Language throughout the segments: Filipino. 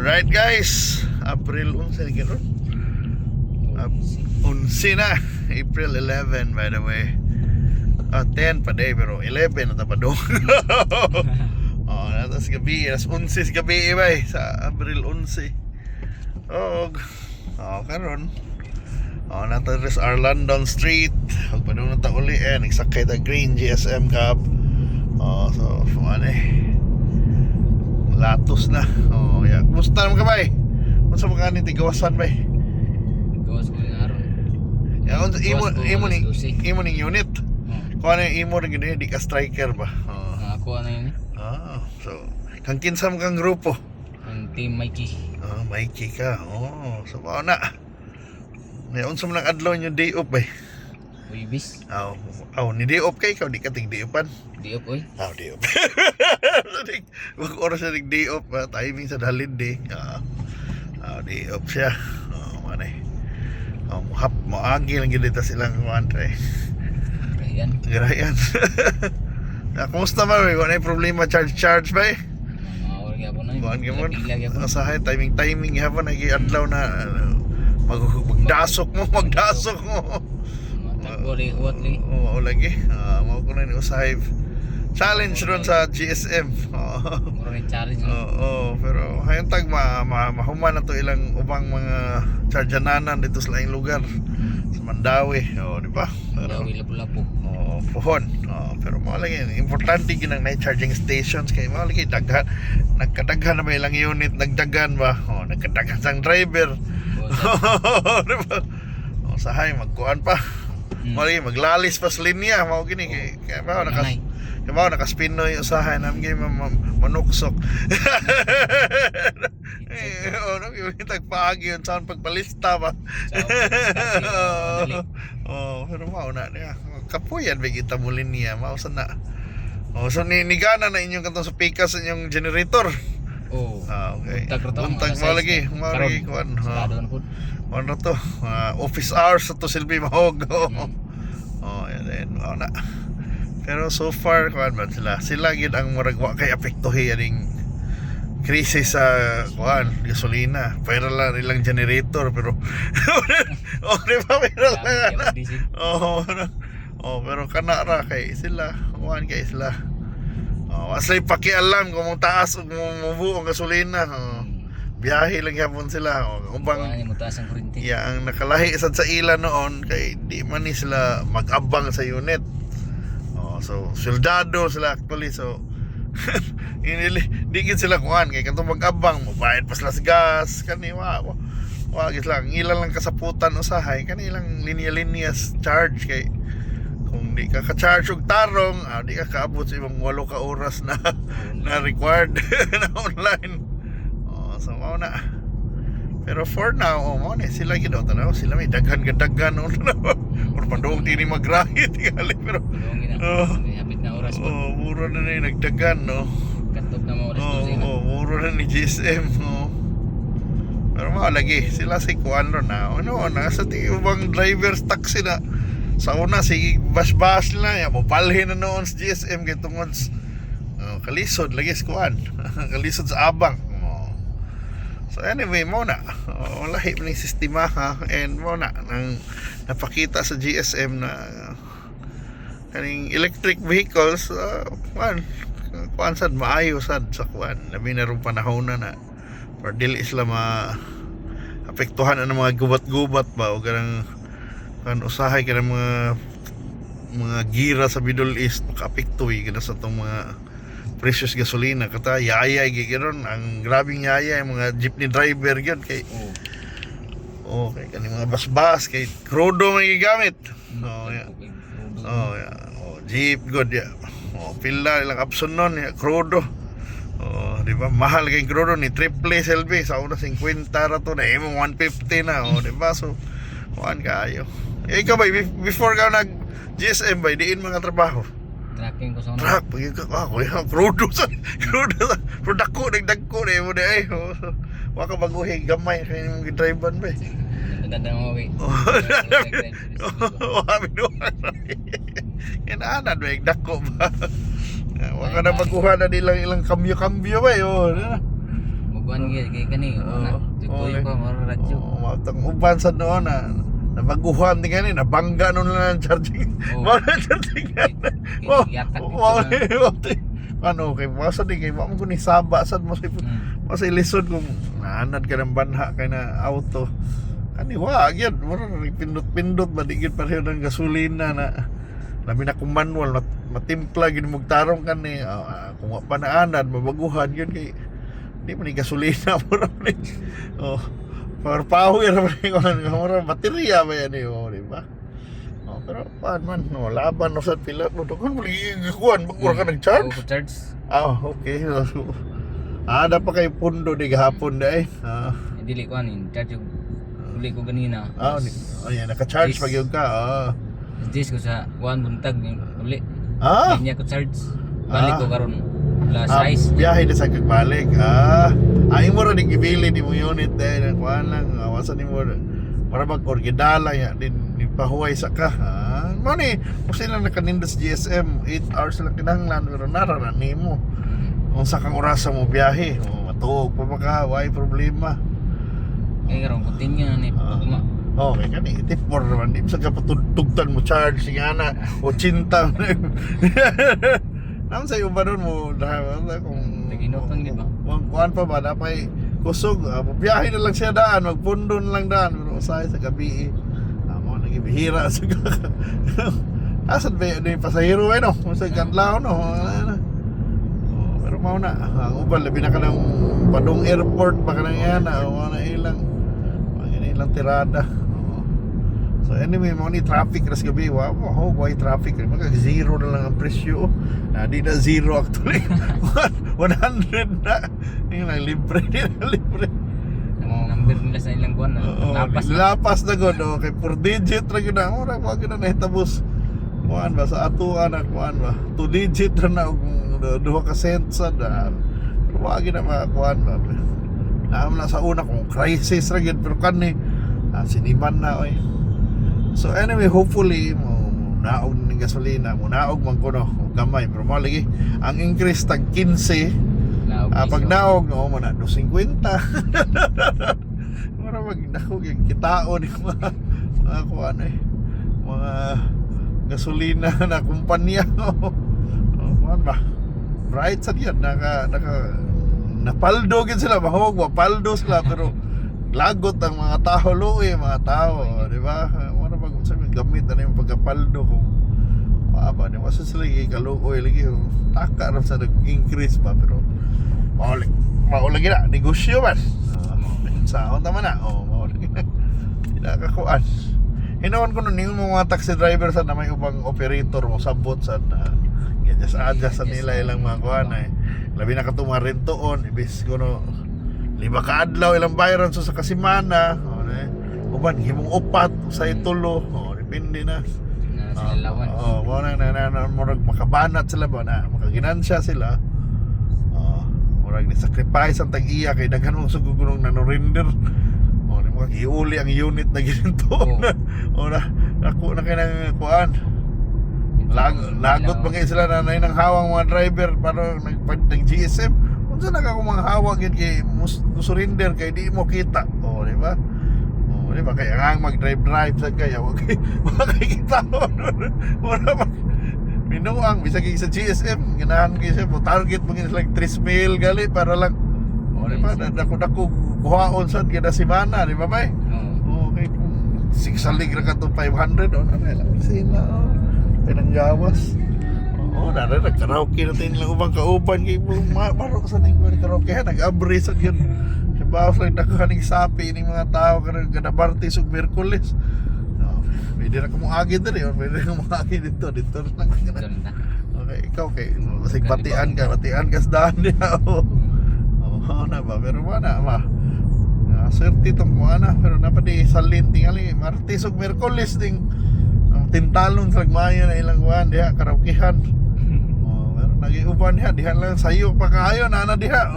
Alright guys, April 11 gano'n. 11 na. April 11 by the way. 10 pa day pero 11 na tapadong. Natas gabi, alas 11 gabi ba sa April 11. Karon. Natas Arlandon Street. Pagpadong na ta uli nagsakay ta Green GSM Cab. So latos na. Yeah. Kumusta naman ka ba eh? Kung sa mga niti gawasan ba eh? Gawas ko yung aron. Imo ning unit. Kung ano yung imo rin gini, di ka striker ba? Ako ano yun? So, kang kinsa mo kang grupo? Ang Team Mikey. Mikey ka. So bao na. Ngayon sa mga adlaw nyo day off ba eh? Uybis. Ni day off kay ikaw, di ka tig day offan. Di up oy. Day off. Wag oras na day off, timing sa holiday. Day off siya. Manay. Moagi lang gid silang kuantre. Garayan. Kumusta ba? Wala yung problema charge ba eh? Buwan ka mo. Asahay, timing hapon nag-i-adlaw na magdasok mo. Oo, lagi. Mau ko na ni usahay. Challenge ron sa GSM. Challenge. Pero hayang tag mahuman na to ilang ubang mga chargananan dito sa laing lugar. Sa Mandawi, di ba? Mandawi lapu-lapu. Pohon. Pero mga lagi, importante ginang na charging stations kay mga lagi daghan. Nagkadaghan na ba ilang unit nagdagan ba? Nagkadaghan sang driver. Di ba? Sahay magkuan pa. Mali maglalis pa sa linya, mao gini kay mao nakaspinoy usahay nam gay manuksok. Yung tagpaagi yun saan pagpalista ba. Pero mao na niya kapuyan ba kita mo linya mao sana. So nigana na inyong katong sa pikas inyong generator. Okay. Buntag mo lagi kuan. Ano to? Office hours to silbi mahog. Yan na. Pero so far kuan man sila gid ang muragwa kay apektuhi aning krisis sa kuan gasolina. Pero lang ilang generator pero di ba pero lang. Pero kana ra kay sila kuan kay sila. Asay pakialam kung taas o mubuo ang gasolina. Biyahe lang yapon sila ubang ang nakalahi sad sa ila noon kay di man ni sila mag-abang sa unit. So soldado sila actually so di gid sila kuan kay kanto mag-abang mobayad pa sila sa gas kani wa gid lang ilang lang kasaputan usahay kani ilang linya charge kay kung di ka ka-charge og tarong di ka kaabot sa ibang 8 ka oras na required na online. So mao na. Pero for now, mao ni sila gid tanaw sila may daghan or pandong dini magrahi tingali pero hapit na oras po. Muro na ni nagdagan no. Katop na mo oras muro na ni GSM Pero mao lagi sila si kuan ron na nasa ubang drivers taxi na sa una si bas na ya mopalhin na noon sa GSM kay tungod kalisod lagi si kuan kalisod sa abang. So anyway, mo na lahi man yung sistema and mo na nang napakita sa GSM na kaning electric vehicles kuan sad maayo sad sa kuan labi na ron panahon na for dili sila apektuhan ang mga gubat ba o ganang kan usahay ka ng mga gira sa Middle East makaapektuhi kana sa itong mga precious gasolina kata yayay gigiron ang grabing yayay mga jeepney driver gyud kay kay kani mga bas kay crudo may gigamit jeep good pila ilang option nun crudo di ba mahal kay crudo ni triple SLB sa una 50 ra to na imo 150 na di ba so kuan kaayo ikaw ba before ka nag GSM ba diin mga trabaho tracking ko sa truck pagi ka crudo sa dako nagdagko na mo ay wa ka baguhi gamay kay imong gidrivean ba ganda mo wi kinaanan ba dako ba wa ka na baguhan na nilang ilang kambyo ba Buwan kay kani una. Tukoy ko maro radyo. Matang uban sa noon na nabaguhan din kani nabangga nun lang ang charging. Oo. Wala charging. Yatak dito na. Ano kay masa di kay mo ni saba sad mo sa lisod kung naanad ka ng banha kay na auto. Kani wa gyud mura pindot-pindot ba di gyud pareho ng gasolina na labi na kung manual matimpla gid mo tarong kani kung wa pa naanad mabaguhan yun kay di man ni gasolina mura ni. Oh. Power man ni mura baterya ba yan di ba? Oh, pero paan man no laban no sa pila mo dokon mo gikuan magura ka nag-charge. Oo, charge. Okay. Ada pa kay pundo di gahapon dai. Dili ko ani charge yung uli ko ganina. Yan naka-charge pag yun ka. Dis ko sa one buntag yung uli. Hindi ko charge. Balik ko karon. Plus size. Biyahe na sa kagbalik. Ay mo rin ibili di mo unit dahil kuan lang awasan ni mo. Para mag-orgida lang yan din pahuway sa ka. Mo ni kung sila nakanindas GSM 8 hours lang kinahanglan pero nararan nimo. Kung sa kang orasa mo biyahe, matuog pa baka way problema. Kaya karon continue ni pagma. Okay kani tip more naman di sa kapatugtan mo charge nga na 80. Naman sa iyo ba nun mo kung Naginutang di ba? kuan pa ba napay kusog biyahe na lang siya daan magpundo na lang daan pero usahay sa gabi mo nagibihira sa asad ba yun yung pasahero no sa kanlao no pero mao na ang uban labi na ka ng Padong Airport baka na yan na ilang tirada. So anyway, mo ni traffic ras gabi, wow, why traffic? Magka zero na lang ang presyo. Di na zero actually. 100 na. Yung lang libre, libre. Ang number nila sa ilang buwan Lapas na gud, okay, 4 digit ra gyud na. Ora mo gyud na nahitabos. Kuan ba sa atuan kuan ba? 2 digit ra na og 2 ka cents da. Pero wa gyud na makakuan ba. Naam na sa una kung crisis ra gyud pero kani siniban na oy. So anyway, hopefully mo naog ng gasolina, mo naog man kuno og gamay pero mo lagi ang increase tag 15. Pag naog no mo na 250. Mura mag naog yung kitaon yung mga kuan mga gasolina na kumpanya. Kuan ba? Bright sa diyan napaldo gid sila mahog paldo sila pero lagot ang mga tao mga tao, di ba? Sabi gamit ano yung pagkapaldo kung paaba di masa sila kaluoy lagi taka ram sa nag-increase pa pero maulagi na negosyo man sahon tama na maulagi na kinakakuan hinawan ko nun yung mga taxi driver sa na may ubang operator mo sabot sa adjust sa nila ilang mga kuhan labi na katong mga rentoon ibis ko no 5 ka adlaw ilang bayaran so sa kasimana uban himong upat sa itulo depende na lawan mo na makabanat sila ba na makaginansya sila murag ni sacrifice ang tag-iya kay daghan mong sugugunong nanorinder di mo iuli ang unit na ginito na ako na kay kuan lagot mga sila na nang hawang mga driver para nag-GSM unsa na ka kung mga hawag yun kay surrender kay di mo kita di ba di ba kaya nga mag-drive sa kaya wag kita wala mag minuang bisag sa GSM ganahan kayo siya po target mo like 3 mil gali para lang di ba dako kuhaon sa gina simana di ba bay okay 6 alig ra ka to 500 na lang sila pinanggawas nara nag-karaoke natin lang ubang kauban kay marok sa ning karaoke nag-abri sa yun bawas lang nakahaning sapi ng mga tao kada Martes ug Miyerkules pwede na ka mong agin dito pwede na mong agin dito lang okay ikaw masig batian ka sa daan niya na ba pero wala swerte itong mga pero napadi salin tingali Martes ug Miyerkules ding tintalon sa gmaya na ilang kuhan diha karaokehan pero nagiuban diha lang sayo pa kaayo na diha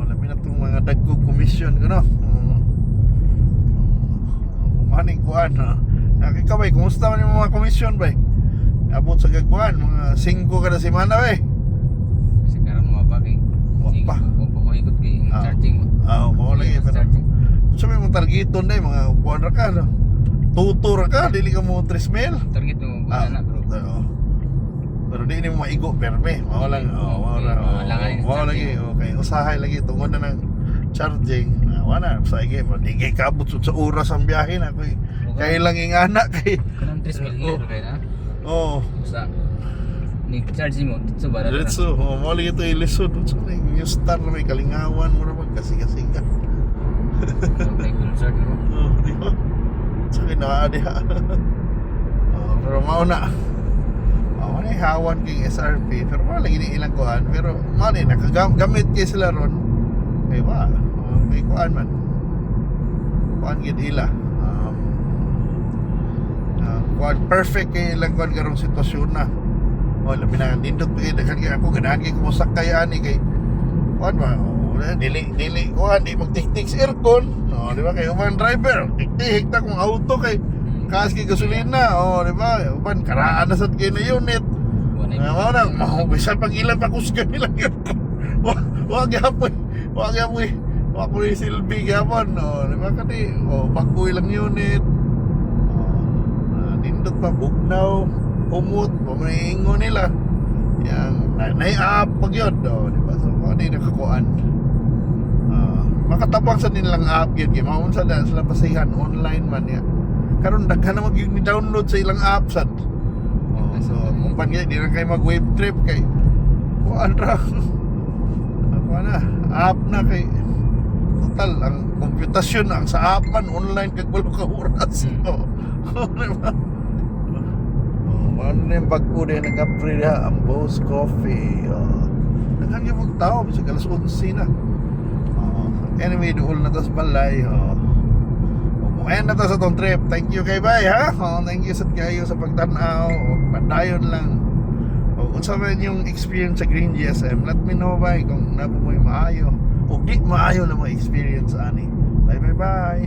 labi na itong mga dagkog komisyon ko no maning kuhan ikaw bay kumusta man yung mga komisyon bay abot sa gagkuhan mga 5 kada semana bay kasi karon mga bagay pa kung pakuhay ko charging mo. Mo lagi pero Charging. sa may mga targeton na mga kuadra ka no. Tutor ka dili ka mo 3 mil. Target mo wala na bro. Pero di ni mo maigo perme. Mao lang. Mao lagi. Okay, usahay lagi tungod na ng charging. Wala sa ige mo di kay kabot sa oras ang biyahe na koy. Kay lang ingana kay. Kanang 3 mil kay na. Oh. Sa ni charging mo dito ba? Diretso, mo lagi ito ilisod. So, yung star na may kalingawan mo naman kasi ka. May concert bro. Di ba? Sa kinaadiha. Pero mauna. Mauna yung hawan kay SRP. Pero wala lagi ni ilang kuhan. Pero mauna yung nakagamit kayo sila ron. Kaya ba? May kuhan man. Kuhan gid ila. Kuhan perfect kay ilang kuhan karong sitwasyon na. Labi na nindot pa kayo. Dakan kaya ako ganahan kayo kumusak kaya ani kay kuhan ba? Dili kuhan di magtik-tik sa aircon. Di ba kayo man driver tik-tik ta kung auto kay kaas kay gasolina. Di ba uban karaan na sad kay na unit. Mao na bisan pag ilan pa kusgan nila aircon. Wag gyapon wa ko ni silbi gyapon. Di ba kani bago ilang unit. Nindot pa bugnaw umot pamaingon nila yang nai-up pag yun. Di ba so ano yung nakakuan. Makatabang sa nilang app yun kaya maun sa sila pasihan online man ya karon daghan na mag-download sa ilang app sad. So kung pan di na kayo mag web trip kay kuan ra ako na app na kay total ang komputasyon ang sa app man online kag walo ka oras. Diba? Ano na yung bago na nag-upgrade ha ang Boss Coffee. Naghan yung magtao sa alas 11 na. Anyway, doon na tas balay. Ayan na to sa tong trip. Thank you kay Bay ha. Thank you sa kayo sa pagtanaw. Padayon lang. Kung sa man yung experience sa Green GSM, let me know Bay kung napo mo yung maayo. O di maayo na mo experience ani. Bye bye bye.